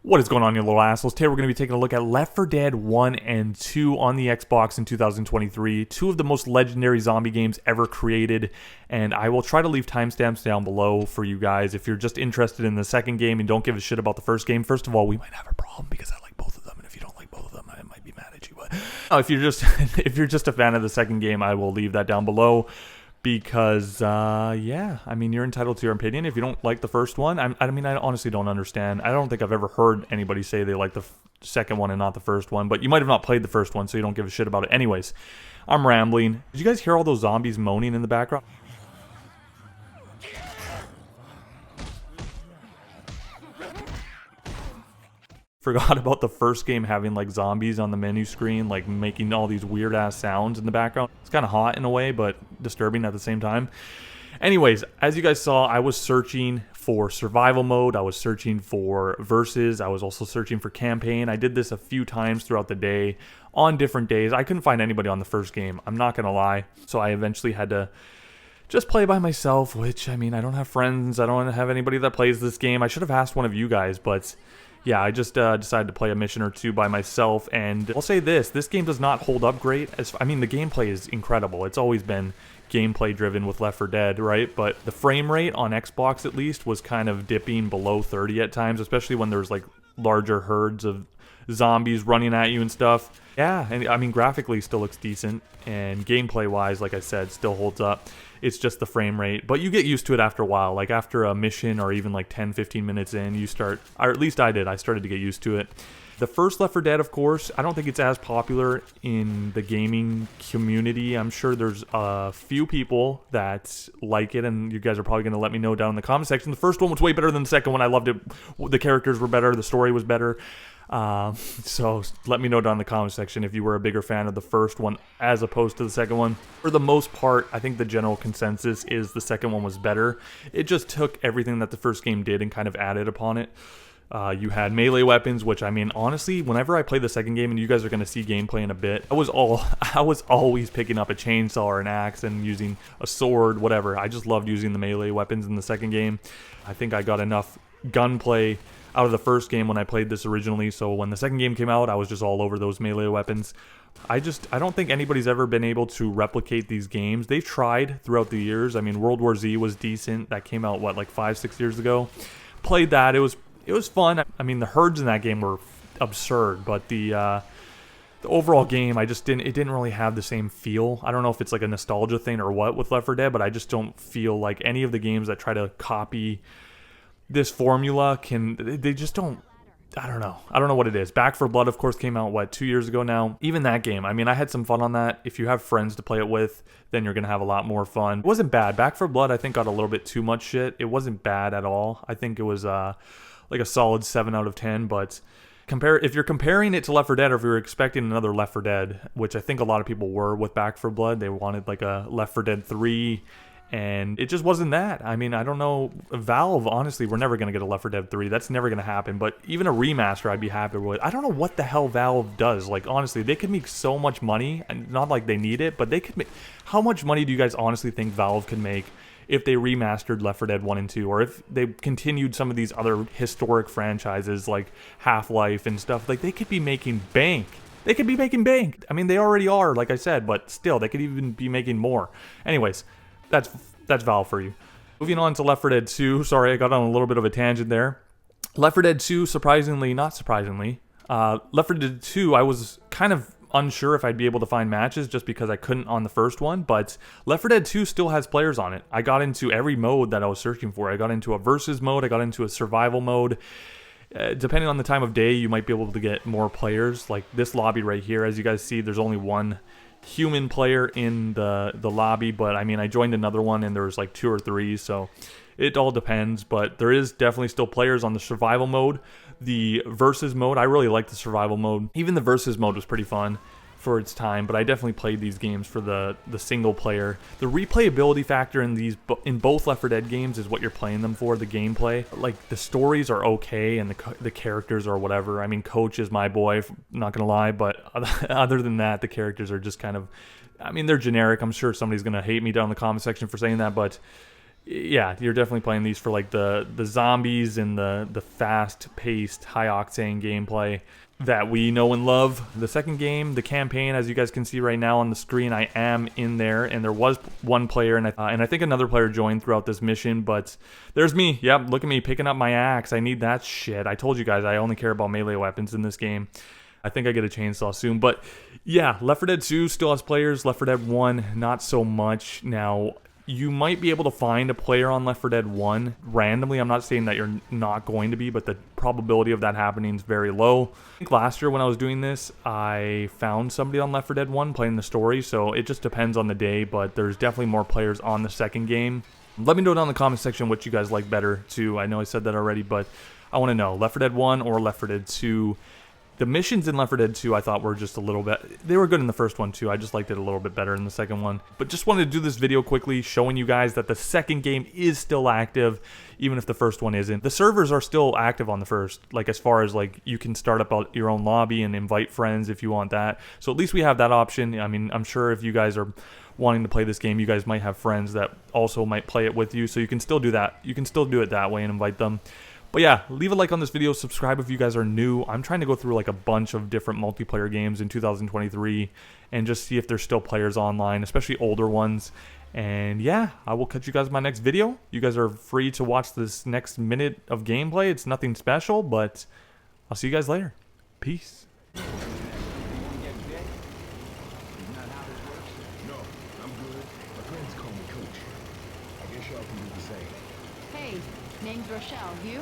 What is going on, you little assholes? Today we're going to be taking a look at Left 4 Dead 1 and 2 on the Xbox in 2023. Two of the most legendary zombie games ever created, and I will try to leave timestamps down below for you guys if you're just interested in the second game and don't give a shit about the first game. First of all, we might have a problem because I like both of them, and if you don't like both of them, I might be mad at you. But if you're just a fan of the second game, I will leave that down below. Because, yeah, I mean, you're entitled to your opinion. If you don't like the first one, I mean, I honestly don't understand. I don't think I've ever heard anybody say they like the second one and not the first one. But you might have not played the first one, so you don't give a shit about it. Anyways, I'm rambling. Did you guys hear all those zombies moaning in the background? Forgot about the first game having like zombies on the menu screen, like making all these weird ass sounds in the background. It's kind of hot in a way, but disturbing at the same time. Anyways, as you guys saw, I was searching for survival mode. I was searching for versus. I was also searching for campaign. I did this a few times throughout the day on different days. I couldn't find anybody on the first game. I'm not going to lie. So I eventually had to just play by myself, which, I mean, I don't have friends. I don't have anybody that plays this game. I should have asked one of you guys, but yeah, I just decided to play a mission or two by myself, and I'll say this game does not hold up great. I mean, the gameplay is incredible. It's always been gameplay driven with Left 4 Dead, right? But the frame rate on Xbox, at least, was kind of dipping below 30 at times, especially when there's like larger herds of zombies running at you and stuff. Yeah, and I mean, graphically still looks decent, and gameplay-wise, like I said, still holds up. It's just the frame rate, but you get used to it after a while. Like after a mission or even like 10-15 minutes in, you start, or at least I did, I started to get used to it. The first Left 4 Dead, of course, I don't think it's as popular in the gaming community. I'm sure there's a few people that like it, and you guys are probably going to let me know down in the comment section. The first one was way better than the second one. I loved it. The characters were better. The story was better. So let me know down in the comment section if you were a bigger fan of the first one as opposed to the second one. For the most part, I think the general consensus is the second one was better. It just took everything that the first game did and kind of added upon it. You had melee weapons, which, I mean, honestly, whenever I play the second game, and you guys are going to see gameplay in a bit, I was always picking up a chainsaw or an axe and using a sword, whatever. I just loved using the melee weapons in the second game. I think I got enough gunplay out of the first game when I played this originally, so when the second game came out, I was just all over those melee weapons. I don't think anybody's ever been able to replicate these games. They've tried throughout the years. I mean, World War Z was decent. That came out, what, like 5-6 years ago? Played that. It was fun. I mean, the herds in that game were absurd, but the overall game, it didn't really have the same feel. I don't know if it's like a nostalgia thing or what with Left 4 Dead, but I just don't feel like any of the games that try to copy this formula they just don't. I don't know what it is. Back 4 Blood, of course, came out, what, 2 years ago now? Even that game, I mean, I had some fun on that. If you have friends to play it with, then you're going to have a lot more fun. It wasn't bad. Back 4 Blood, I think, got a little bit too much shit. It wasn't bad at all. I think it was like a solid 7 out of 10, but if you're comparing it to Left 4 Dead, or if you're expecting another Left 4 Dead, which I think a lot of people were with Back 4 Blood, they wanted like a Left 4 Dead 3, and it just wasn't that. I mean, I don't know. Valve, honestly, we're never going to get a Left 4 Dead 3. That's never going to happen. But even a remaster, I'd be happy with. I don't know what the hell Valve does. Like, honestly, they could make so much money. And not like they need it, but they could make. How much money do you guys honestly think Valve could make if they remastered Left 4 Dead 1 and 2? Or if they continued some of these other historic franchises like Half-Life and stuff? Like, they could be making bank. They could be making bank. I mean, they already are, like I said. But still, they could even be making more. Anyways, that's Valve for you. Moving on to Left 4 Dead 2. Sorry, I got on a little bit of a tangent there. Left 4 Dead 2, not surprisingly. Left 4 Dead 2, I was kind of unsure if I'd be able to find matches just because I couldn't on the first one, but Left 4 Dead 2 still has players on it. I got into every mode that I was searching for. I got into a versus mode, I got into a survival mode. Depending on the time of day, you might be able to get more players. Like this lobby right here, as you guys see, there's only one human player in the lobby, but I mean, I joined another one and there was like 2 or 3, so it all depends. But there is definitely still players on the survival mode. The versus mode, I really like the survival mode. Even the versus mode was pretty fun for its time, but I definitely played these games for the single player. The replayability factor in both Left 4 Dead games is what you're playing them for, the gameplay. Like, the stories are okay, and the characters are whatever. I mean, Coach is my boy, not gonna lie, but other than that, the characters are just kind of, I mean, they're generic. I'm sure somebody's gonna hate me down in the comment section for saying that, but yeah, you're definitely playing these for like the zombies and the fast-paced, high-octane gameplay that we know and love. The second game, the campaign, as you guys can see right now on the screen, I am in there, and there was one player, and I think another player joined throughout this mission, but there's me. Yep, look at me picking up my axe. I need that shit. I told you guys I only care about melee weapons in this game. I think I get a chainsaw soon, but yeah, Left 4 Dead 2 still has players. Left 4 Dead 1, not so much. Now, you might be able to find a player on Left 4 Dead 1 randomly. I'm not saying that you're not going to be, but the probability of that happening is very low. I think last year when I was doing this, I found somebody on Left 4 Dead 1 playing the story, so it just depends on the day, but there's definitely more players on the second game. Let me know down in the comment section what you guys like better, too. I know I said that already, but I want to know, Left 4 Dead 1 or Left 4 Dead 2? The missions in Left 4 Dead 2 I thought were just a little bit, they were good in the first one too, I just liked it a little bit better in the second one. But just wanted to do this video quickly showing you guys that the second game is still active, even if the first one isn't. The servers are still active on the first, like as far as like you can start up your own lobby and invite friends if you want that. So at least we have that option. I mean, I'm sure if you guys are wanting to play this game, you guys might have friends that also might play it with you, so you can still do that. You can still do it that way and invite them. But yeah, leave a like on this video, subscribe if you guys are new. I'm trying to go through like a bunch of different multiplayer games in 2023 and just see if there's still players online, especially older ones. And yeah, I will catch you guys in my next video. You guys are free to watch this next minute of gameplay. It's nothing special, but I'll see you guys later. Peace. No, I'm good. My friends call me Coach. I guess y'all can do the same. Hey, name's Rochelle. You?